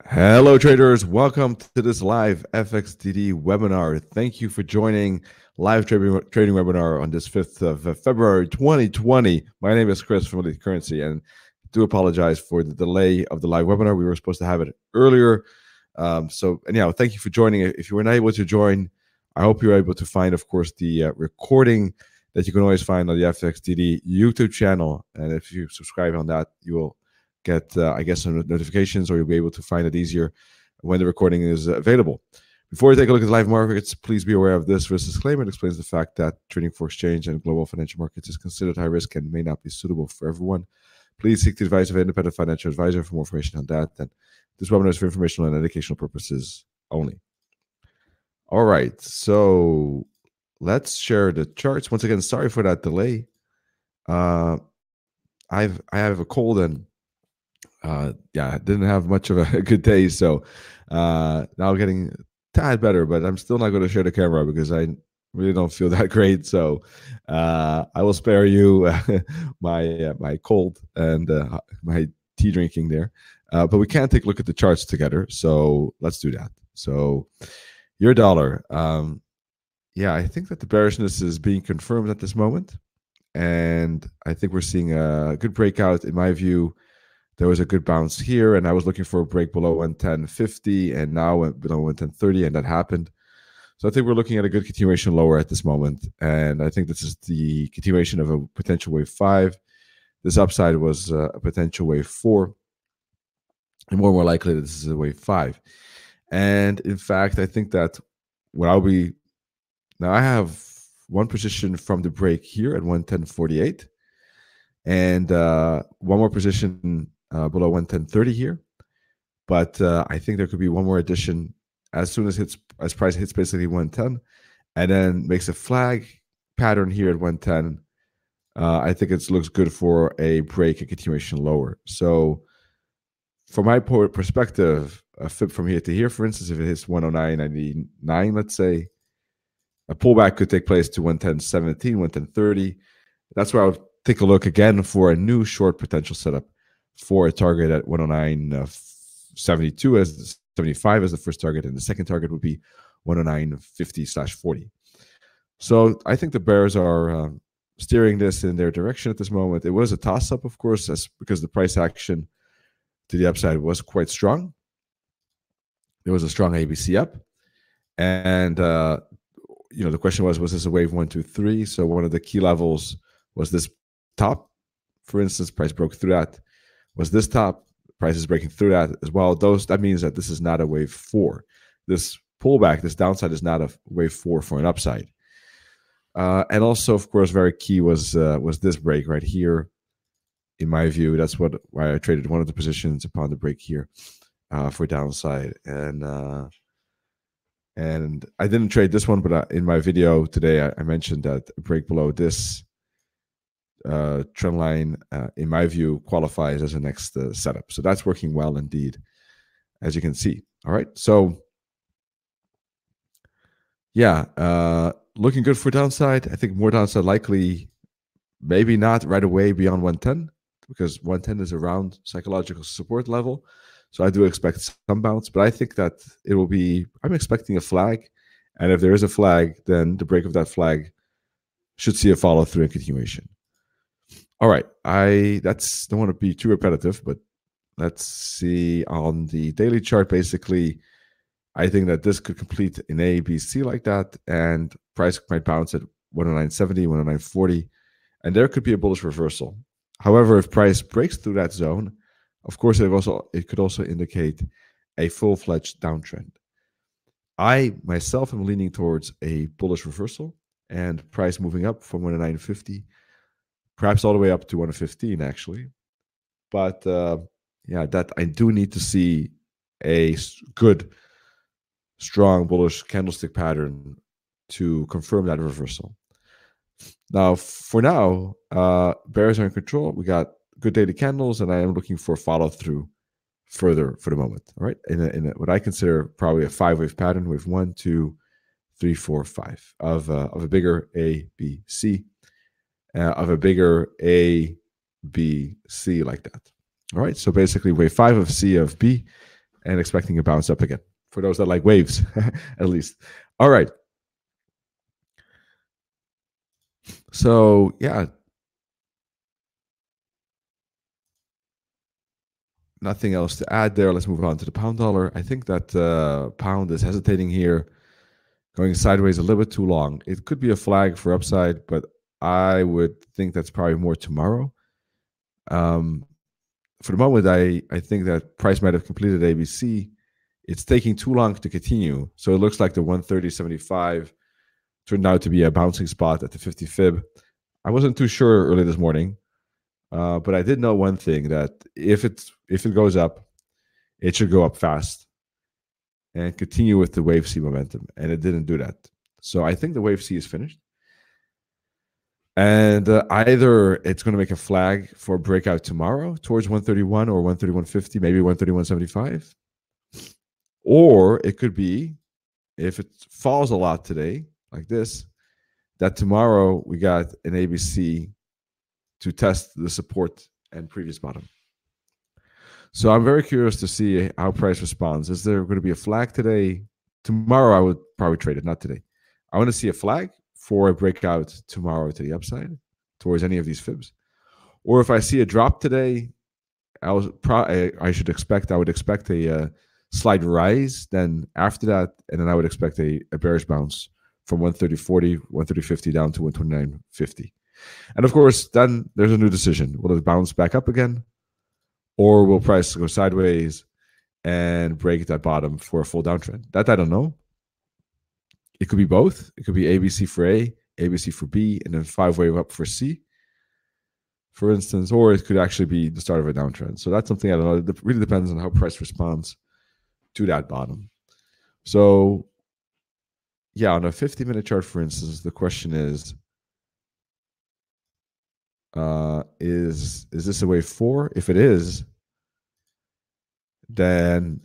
Hello, traders. Welcome to this live FXDD webinar. Thank you for joining live trading webinar on this 5th of February 2020. My name is Chris from Elite Currency, and do apologize for the delay of the live webinar. We were supposed to have it earlier. Anyhow, thank you for joining. If you were not able to join, I hope you're able to find, of course, the recording that you can always find on the FXDD YouTube channel. And if you subscribe on that, you will get, I guess, some notifications, or you'll be able to find it easier when the recording is available. Before we take a look at the live markets, please be aware of this disclaimer. It explains the fact that trading for exchange and global financial markets is considered high risk and may not be suitable for everyone. Please seek the advice of an independent financial advisor for more information on that. And this webinar is for informational and educational purposes only. All right, so let's share the charts. Once again, sorry for that delay. I have a cold and yeah, I didn't have much of a good day, so now getting a tad better, but I'm still not going to share the camera because I really don't feel that great. So I will spare you my cold and my tea drinking there, but we can take a look at the charts together. So let's do that. So your dollar, yeah, I think that the bearishness is being confirmed at this moment, and I think we're seeing a good breakout in my view. There was a good bounce here, and I was looking for a break below 110.50, and now below 110.30, and that happened. So I think we're looking at a good continuation lower at this moment, and I think this is the continuation of a potential wave 5. This upside was a potential wave 4, and more likely that this is a wave 5. And in fact, I think that what I'll be now, I have one position from the break here at 110.48, and one more position below 110.30 here, but I think there could be one more addition as soon as price hits basically 110, and then makes a flag pattern here at 110. I think it looks good for a break, a continuation lower. So from my perspective, a flip from here to here, for instance, if it hits 109.99, let's say, a pullback could take place to 110.17, 110.30. That's where I would take a look again for a new short potential setup for a target at 109.72 as 75 as the first target, and the second target would be 109.50/40. So I think the bears are steering this in their direction at this moment. It was a toss-up, of course, because the price action to the upside was quite strong. There was a strong ABC up, and the question was this a wave 1, 2, 3? So one of the key levels was this top. For instance, price broke through that. Was this top? Price is breaking through that as well. That means that this is not a wave 4. This pullback, this downside, is not a wave 4 for an upside. And also, of course, very key was this break right here. In my view, that's why I traded one of the positions upon the break here for downside. And I didn't trade this one, but in my video today, I mentioned that a break below this trend line, in my view, qualifies as a next setup. So that's working well indeed, as you can see. All right. So yeah, looking good for downside. I think more downside likely, maybe not right away beyond 110, because 110 is around psychological support level. So I do expect some bounce, but I think that it will be, I'm expecting a flag. And if there is a flag, then the break of that flag should see a follow through and continuation. All right, don't want to be too repetitive, but let's see on the daily chart. Basically, I think that this could complete an A, B, C like that, and price might bounce at 109.70, 109.40, and there could be a bullish reversal. However, if price breaks through that zone, of course, it could also indicate a full-fledged downtrend. I myself am leaning towards a bullish reversal and price moving up from 109.50. Perhaps all the way up to 115, actually. But yeah, that I do need to see a good, strong bullish candlestick pattern to confirm that reversal. Now, for now, bears are in control. We got good daily candles, and I am looking for follow through further for the moment. All right, in what I consider probably a 5-wave pattern with 1, 2, 3, 4, 5 of a bigger A, B, C. Of a bigger A, B, C like that. All right, so basically wave 5 of C of B and expecting a bounce up again for those that like waves, at least. All right. So yeah, nothing else to add there. Let's move on to the pound dollar. I think that pound is hesitating here, going sideways a little bit too long. It could be a flag for upside, but I would think that's probably more tomorrow. For the moment, I think that price might have completed ABC. It's taking too long to continue. So it looks like the 130.75 turned out to be a bouncing spot at the 50 fib. I wasn't too sure early this morning, but I did know one thing, that if it goes up, it should go up fast and continue with the wave C momentum. And it didn't do that. So I think the wave C is finished. And either it's going to make a flag for a breakout tomorrow towards 131 or 131.50, maybe 131.75. Or it could be, if it falls a lot today, like this, that tomorrow we got an ABC to test the support and previous bottom. So I'm very curious to see how price responds. Is there going to be a flag today? Tomorrow I would probably trade it, not today. I want to see a flag for a breakout tomorrow to the upside towards any of these fibs. Or if I see a drop today, I would expect a slight rise. Then after that, and then I would expect a bearish bounce from 130.40, 130.50 down to 129.50. And of course, then there's a new decision. Will it bounce back up again? Or will price go sideways and break that bottom for a full downtrend? That I don't know. It could be both. It could be ABC for A, ABC for B, and then 5-wave up for C, for instance. Or it could actually be the start of a downtrend. So that's something I don't know. It really depends on how price responds to that bottom. So yeah, on a 50-minute chart, for instance, the question is this a wave 4? If it is, then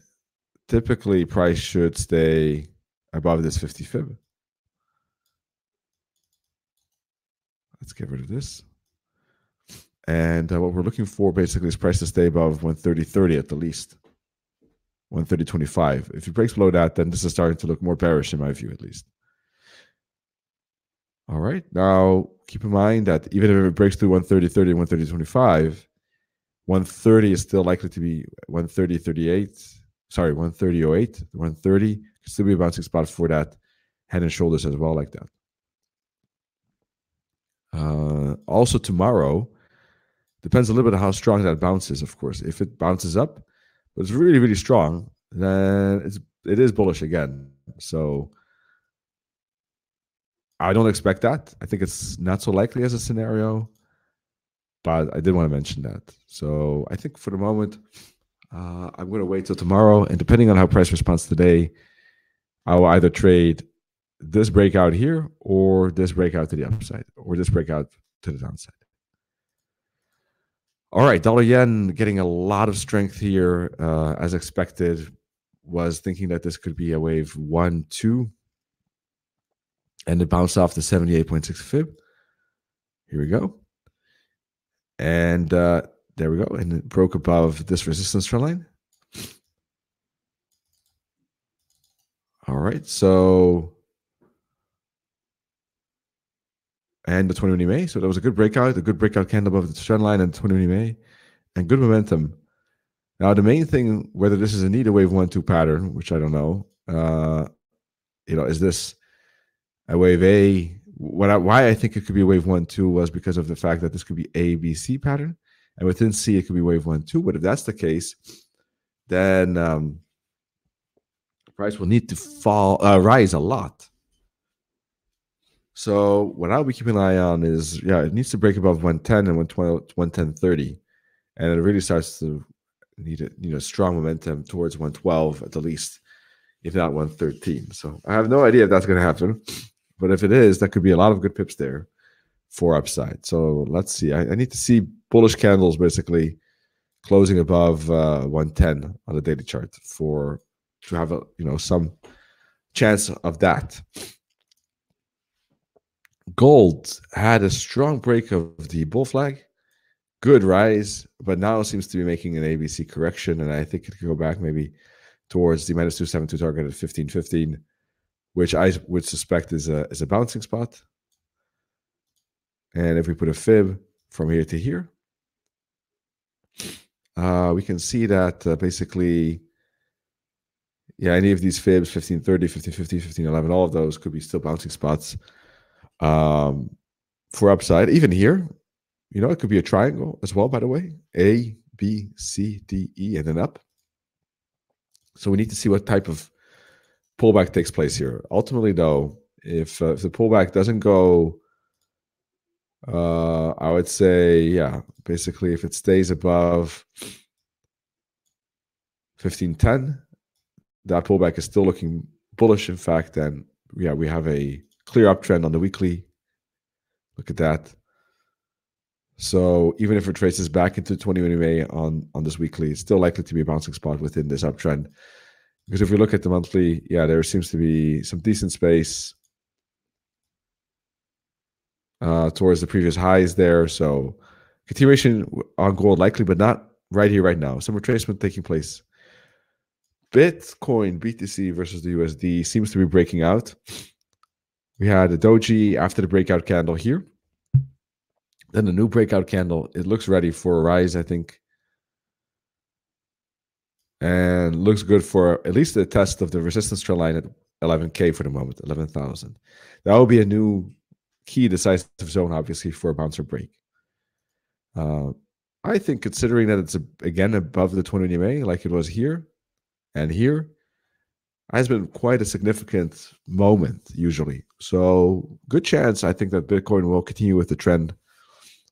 typically price should stay above this 50 fib. Let's get rid of this. And what we're looking for basically is price to stay above 130.30 at the least. 130.25. If it breaks below that, then this is starting to look more bearish in my view, at least. All right. Now, keep in mind that even if it breaks through 130.30 and 130.25, 130 is still likely to be 130.38. Sorry, 130.08. 130 could still be a bouncing spot for that head and shoulders as well, like that. Also tomorrow, depends a little bit on how strong that bounce is, of course. If it bounces up, but it's really, really strong, then it is bullish again. So I don't expect that. I think it's not so likely as a scenario, but I did want to mention that. So I think for the moment, I'm going to wait till tomorrow. And depending on how price responds today, I will either trade this breakout here or this breakout to the upside or this breakout to the downside. All right, dollar yen getting a lot of strength here, as expected. Was thinking that this could be a wave 1, 2, and it bounced off the 78.6 fib. Here we go. And there we go. And it broke above this resistance trend line. All right, so, and the 20-minute MA. So that was a good breakout candle above the trend line and the 20-minute MA, and good momentum. Now, the main thing, whether this is indeed a wave 1-2 pattern, which I don't know, is this a wave A? Why I think it could be a wave 1-2 was because of the fact that this could be A, B, C pattern, and within C it could be wave 1-2. But if that's the case, then the price will need to rise a lot. So what I'll be keeping an eye on is, it needs to break above 110 and 110.30, and it really starts to need a strong momentum towards 112 at the least, if not 113. So I have no idea if that's going to happen, but if it is, that could be a lot of good pips there for upside. So let's see. I need to see bullish candles basically closing above 110 on the daily chart to have some chance of that. Gold had a strong break of the bull flag. Good rise, but now seems to be making an ABC correction, and I think it could go back maybe towards the minus 272 target at 15.15, which I would suspect is a bouncing spot. And if we put a fib from here to here, we can see that basically, yeah, any of these fibs, 1530, 1550, 1511, all of those could be still bouncing spots for upside. Even here, it could be a triangle as well, by the way. A, B, C, D, E, and then up. So we need to see what type of pullback takes place here. Ultimately, though, if the pullback doesn't go, I would say, yeah, basically if it stays above 1510, that pullback is still looking bullish. In fact, and yeah, we have a clear uptrend on the weekly. Look at that. So even if it traces back into 20 EMA on this weekly, it's still likely to be a bouncing spot within this uptrend. Because if we look at the monthly, yeah, there seems to be some decent space towards the previous highs there. So continuation on gold likely, but not right here, right now. Some retracement taking place. Bitcoin, BTC versus the USD seems to be breaking out. We had a doji after the breakout candle here. Then the new breakout candle. It looks ready for a rise, I think. And looks good for at least a test of the resistance trend line at 11K for the moment, 11,000. That will be a new key decisive zone, obviously, for a bouncer break. I think considering that it's, again, above the 20 EMA, like it was here and here, has been quite a significant moment, usually. So good chance, I think, that Bitcoin will continue with the trend.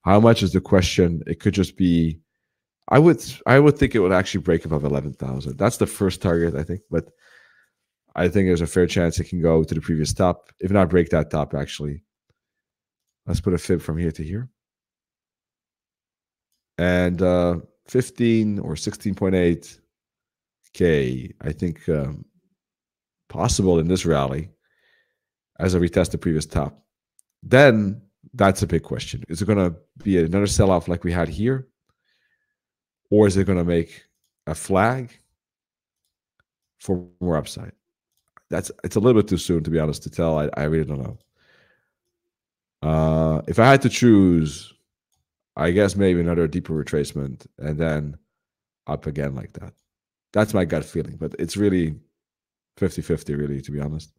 How much is the question? It could just be, I would think it would actually break above 11,000. That's the first target, I think. But I think there's a fair chance it can go to the previous top, if not break that top, actually. Let's put a fib from here to here. And 15 or 16.8K, I think, possible in this rally as a retest the previous top. Then that's a big question. Is it going to be another sell-off like we had here? Or is it going to make a flag for more upside? It's a little bit too soon, to be honest, to tell. I really don't know. If I had to choose, I guess maybe another deeper retracement and then up again like that. That's my gut feeling, but it's really 50-50, really, to be honest.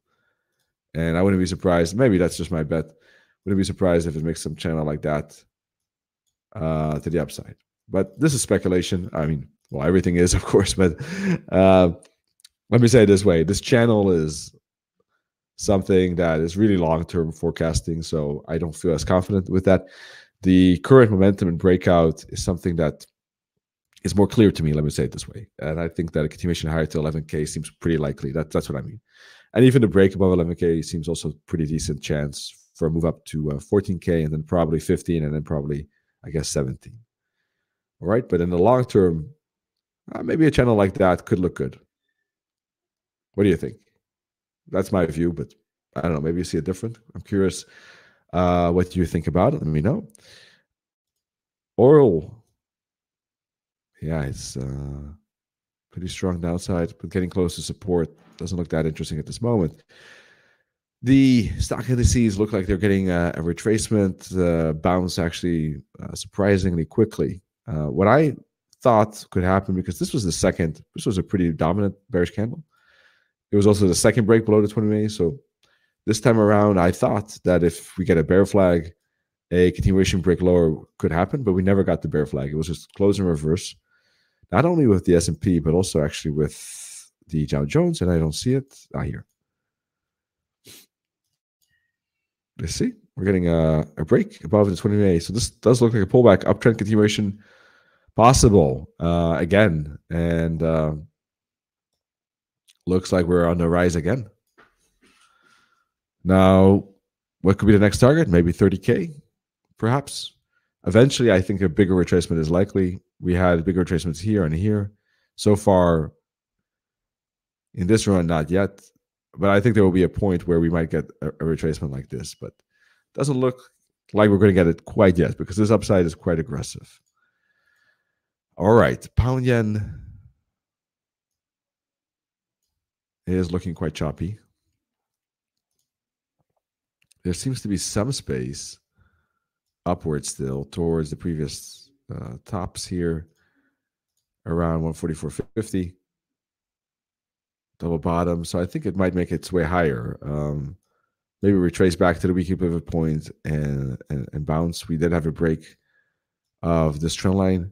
And I wouldn't be surprised. Maybe that's just my bet. Wouldn't be surprised if it makes some channel like that to the upside. But this is speculation. I mean, well, everything is, of course. But let me say it this way. This channel is something that is really long-term forecasting, so I don't feel as confident with that. The current momentum and breakout is something that is more clear to me, let me say it this way. And I think that a continuation higher to 11K seems pretty likely. That's what I mean. And even the break above 11K seems also a pretty decent chance for a move up to 14K and then probably 15 and then probably, I guess, 17. All right, but in the long term, maybe a channel like that could look good. What do you think? That's my view, but I don't know. Maybe you see it different. I'm curious what you think about it. Let me know. Oil. Yeah, it's pretty strong downside, but getting close to support. Doesn't look that interesting at this moment. The stock indices look like they're getting a retracement bounce actually surprisingly quickly. What I thought could happen, because this was a pretty dominant bearish candle. It was also the second break below the 20 MA. So this time around, I thought that if we get a bear flag, a continuation break lower could happen, but we never got the bear flag. It was just close in reverse, not only with the S&P, but also actually with the Dow Jones, and I don't see it here. Let's see. We're getting a break above the 20 MA. So this does look like a pullback, uptrend continuation possible again. And looks like we're on the rise again. Now, what could be the next target? Maybe 30K, perhaps. Eventually, I think a bigger retracement is likely. We had bigger retracements here and here. So far, in this run, not yet. But I think there will be a point where we might get a retracement like this. But it doesn't look like we're going to get it quite yet, because this upside is quite aggressive. All right, pound yen. is looking quite choppy. There seems to be some space upwards still towards the previous tops here around 144.50. Double bottom. So I think it might make its way higher. Maybe retrace back to the weekly pivot point and bounce. We did have a break of this trend line.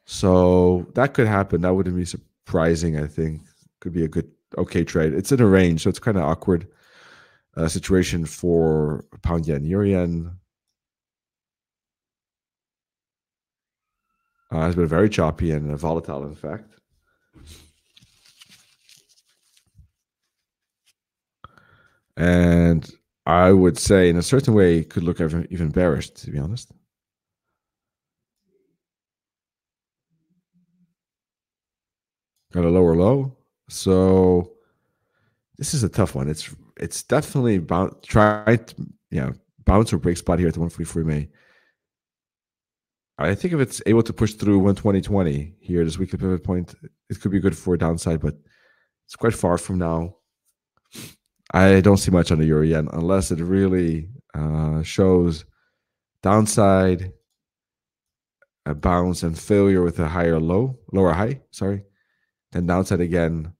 So that could happen. That wouldn't be surprising, I think. Could be a good, okay trade. It's in a range, so it's kind of awkward situation for pound yen. Euro yen has been very choppy and volatile, in fact. And I would say, in a certain way, it could look even bearish, to be honest. Got a lower low. So this is a tough one. It's definitely bounce or break spot here at the 144 May. I think if it's able to push through 120.20 here, this weekly pivot point, it could be good for a downside, but it's quite far from now. I don't see much on the euro yen unless it really shows downside, a bounce and failure with a lower high, then downside again,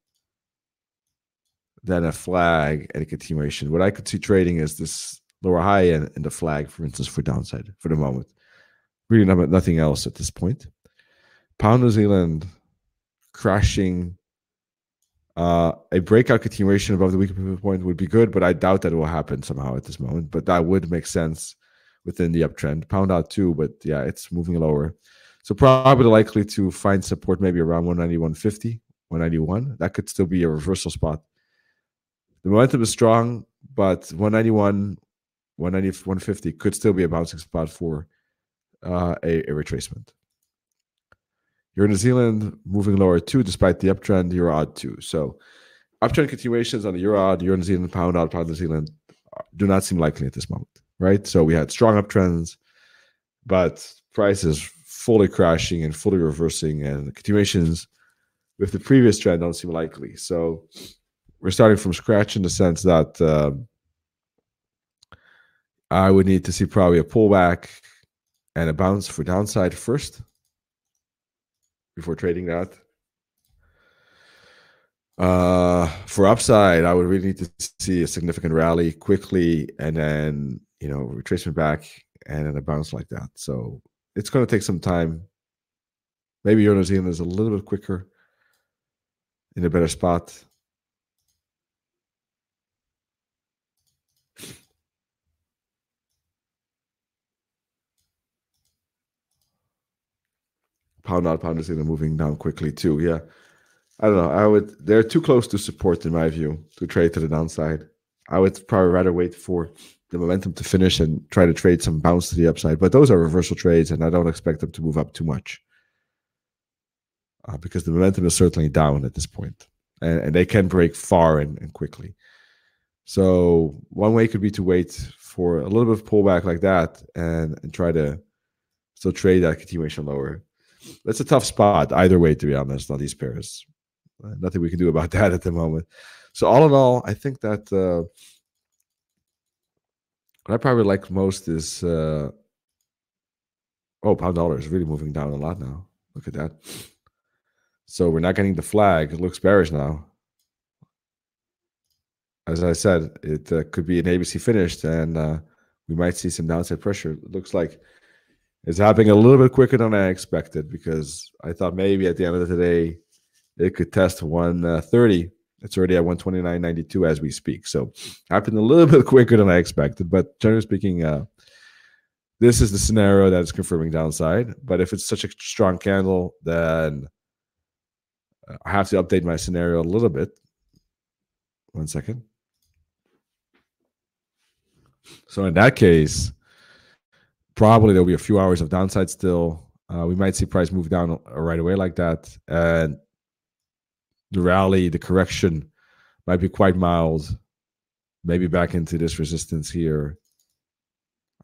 then a flag and a continuation. What I could see trading is this lower high and the flag, for instance, for downside for the moment. Really nothing else at this point. Pound New Zealand crashing. A breakout continuation above the weekly pivot point would be good, but I doubt that it will happen somehow at this moment. But that would make sense within the uptrend. Pound out too, but yeah, it's moving lower. So probably likely to find support maybe around 190.150, 191. That could still be a reversal spot. The momentum is strong, but 191, 190, 150 could still be a bouncing spot for a retracement. Euro New Zealand moving lower too, despite the uptrend. Euro odd too. So uptrend continuations on the Euro odd, Euro New Zealand, pound odd, pound New Zealand do not seem likely at this moment, right? So we had strong uptrends, but prices fully crashing and fully reversing, and continuations with the previous trend don't seem likely. So we're starting from scratch in the sense that I would need to see probably a pullback and a bounce for downside first before trading that. For upside, I would really need to see a significant rally quickly and then, retracement back and then a bounce like that. So it's going to take some time. Maybe Euro New Zealand is a little bit quicker, in a better spot. Pound out, pound New Zealand moving down quickly too. Yeah. I don't know. They're too close to support in my view to trade to the downside. I would probably rather wait for the momentum to finish and try to trade some bounce to the upside. But those are reversal trades, and I don't expect them to move up too much because the momentum is certainly down at this point, and they can break far and quickly. So one way could be to wait for a little bit of pullback like that and try to still trade that continuation lower. That's a tough spot either way, to be honest, on these pairs. Nothing we can do about that at the moment. So all in all, I think that what I probably like most is pound dollar is really moving down a lot now. Look at that. So we're not getting the flag. It looks bearish now. As I said, it could be an ABC finished, and we might see some downside pressure. It looks like it's happening a little bit quicker than I expected, because I thought maybe at the end of the day it could test 130. It's already at 129.92 as we speak. So happened a little bit quicker than I expected. But generally speaking, this is the scenario that is confirming downside. But if it's such a strong candle, then I have to update my scenario a little bit. 1 second. So in that case, probably there'll be a few hours of downside still. We might see price move down right away like that. And the rally, the correction might be quite mild. Maybe back into this resistance here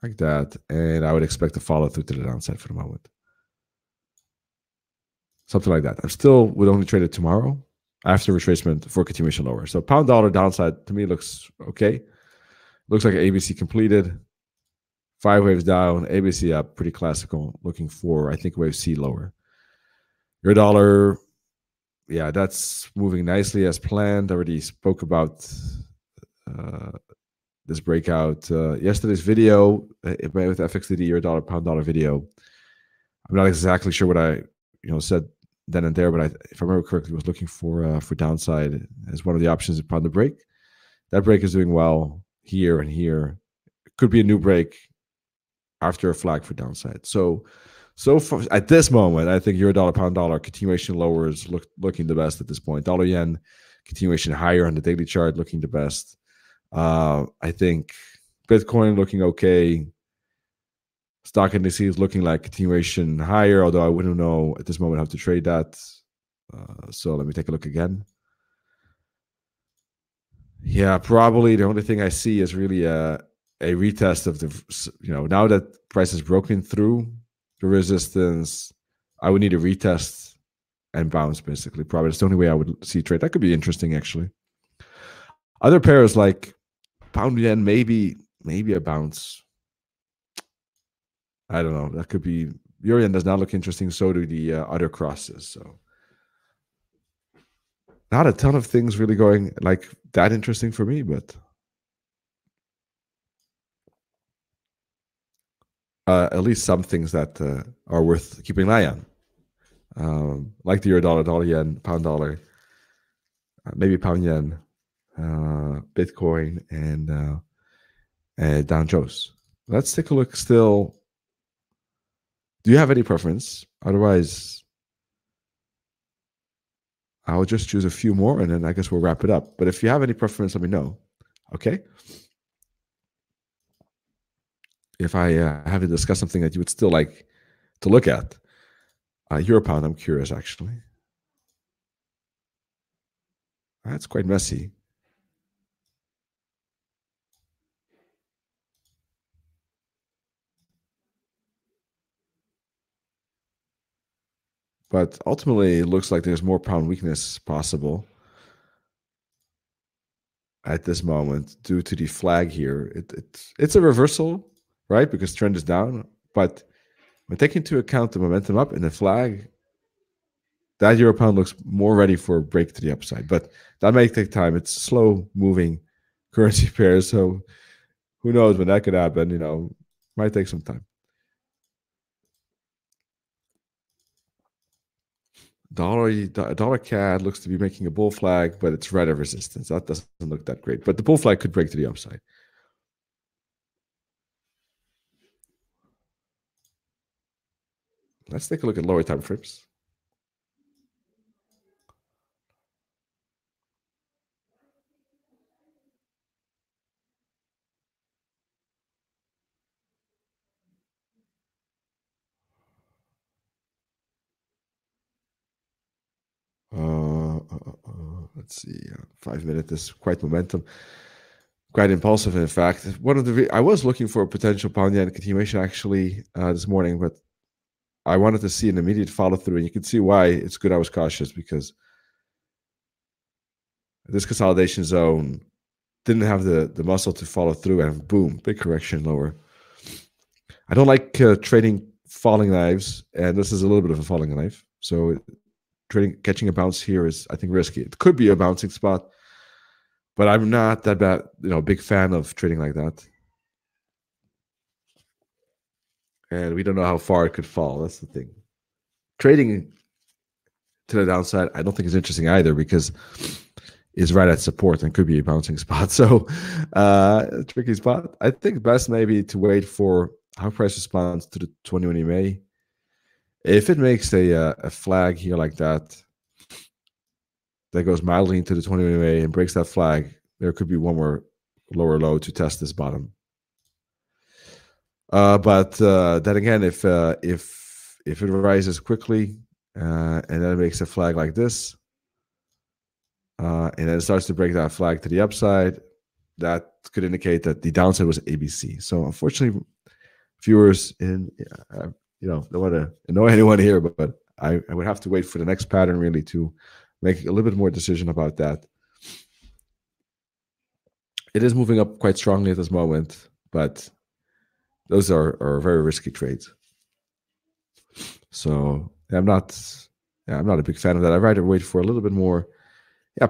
like that. And I would expect to follow through to the downside for the moment. Something like that. I still would only trade it tomorrow. after retracement for continuation lower. So pound dollar downside to me looks okay. Looks like ABC completed. 5 waves down, ABC up, pretty classical. Looking for, I think, wave C lower. Euro dollar, yeah, that's moving nicely as planned. I already spoke about this breakout yesterday's video with FXDD Euro dollar pound dollar video. I'm not exactly sure what I said then and there, but if I remember correctly, was looking for downside as one of the options upon the break. That break is doing well here and here. It could be a new break after a flag for downside. So far, at this moment, I think euro dollar pound dollar continuation lower is looking the best at this point. Dollar yen continuation higher on the daily chart, looking the best. I think Bitcoin looking okay. Stock indices looking like continuation higher, although I wouldn't know at this moment how to trade that. So let me take a look again. Yeah, probably the only thing I see is really a retest of the, now that price has broken through the resistance, I would need a retest and bounce, basically. Probably that's the only way I would see trade. That could be interesting, actually. Other pairs like pound yen, maybe a bounce. I don't know. That could be. Euro yen does not look interesting. So do the other crosses. So not a ton of things really going like that interesting for me, but at least some things that are worth keeping an eye on, like the euro dollar, dollar yen, pound dollar, maybe pound yen, Bitcoin, and Dow Jones. Let's take a look still. Do you have any preference? Otherwise, I'll just choose a few more and then I guess we'll wrap it up. But if you have any preference, let me know. Okay? If I haven't discussed something that you would still like to look at, euro pound, I'm curious actually. That's quite messy. But ultimately, it looks like there's more pound weakness possible at this moment due to the flag here. It's a reversal, right? Because trend is down. But when taking into account the momentum up and the flag, that euro pound looks more ready for a break to the upside. But that may take time. It's slow moving currency pair. So who knows when that could happen? Might take some time. Dollar CAD looks to be making a bull flag, but it's right of resistance. That doesn't look that great. But the bull flag could break to the upside. Let's take a look at lower time frames. Let's see. 5 minutes is quite momentum, quite impulsive. In fact, I was looking for a potential pound yen continuation actually this morning, but I wanted to see an immediate follow through, and you can see why it's good I was cautious, because this consolidation zone didn't have the muscle to follow through, and boom, big correction lower. I don't like trading falling knives, and this is a little bit of a falling knife. So catching a bounce here is, I think, risky. It could be a bouncing spot, but I'm not that big fan of trading like that. And we don't know how far it could fall. That's the thing. Trading to the downside, I don't think is interesting either, because it's right at support and could be a bouncing spot. So a tricky spot. I think best maybe to wait for how price responds to the 21 EMA. If it makes a flag here like that goes mildly into the 21 EMA and breaks that flag, there could be one more lower low to test this bottom. But then again, if it rises quickly and then it makes a flag like this, and then it starts to break that flag to the upside, that could indicate that the downside was ABC. So unfortunately, viewers, don't want to annoy anyone here, but I would have to wait for the next pattern really to make a little bit more decision about that. It is moving up quite strongly at this moment, but those are very risky trades. So I'm not a big fan of that. I'd rather wait for a little bit more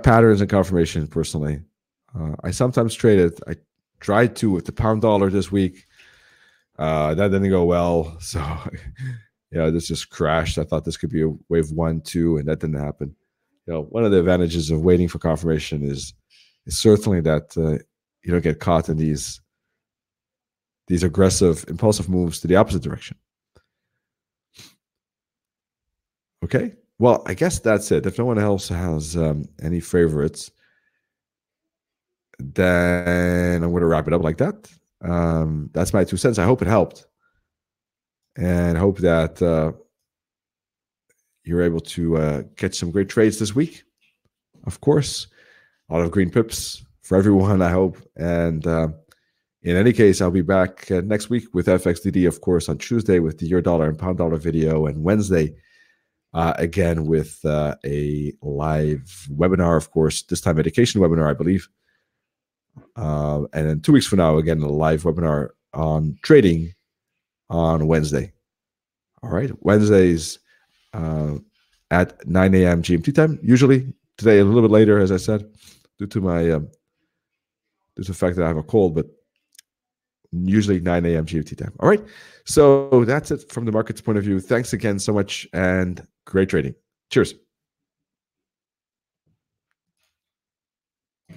patterns and confirmation personally. I sometimes trade it. I tried to with the pound dollar this week. That didn't go well. So this just crashed. I thought this could be a wave 1, 2, and that didn't happen. One of the advantages of waiting for confirmation is certainly that you don't get caught in these aggressive, impulsive moves to the opposite direction. Okay, well, I guess that's it. If no one else has any favorites, then I'm going to wrap it up like that. That's my 2 cents. I hope it helped, and hope that you're able to catch some great trades this week. Of course, a lot of green pips for everyone, I hope. And in any case, I'll be back next week with FXDD, of course, on Tuesday with the Euro Dollar and Pound Dollar video, and Wednesday again with a live webinar, of course, this time education webinar, I believe. And then 2 weeks from now, again, a live webinar on trading on Wednesday. All right, Wednesdays at 9 a.m. GMT time. Usually today a little bit later, as I said, due to my due to the fact that I have a cold, but usually 9 a.m. GMT time. All right, so that's it from the market's point of view. Thanks again so much, and great trading. Cheers.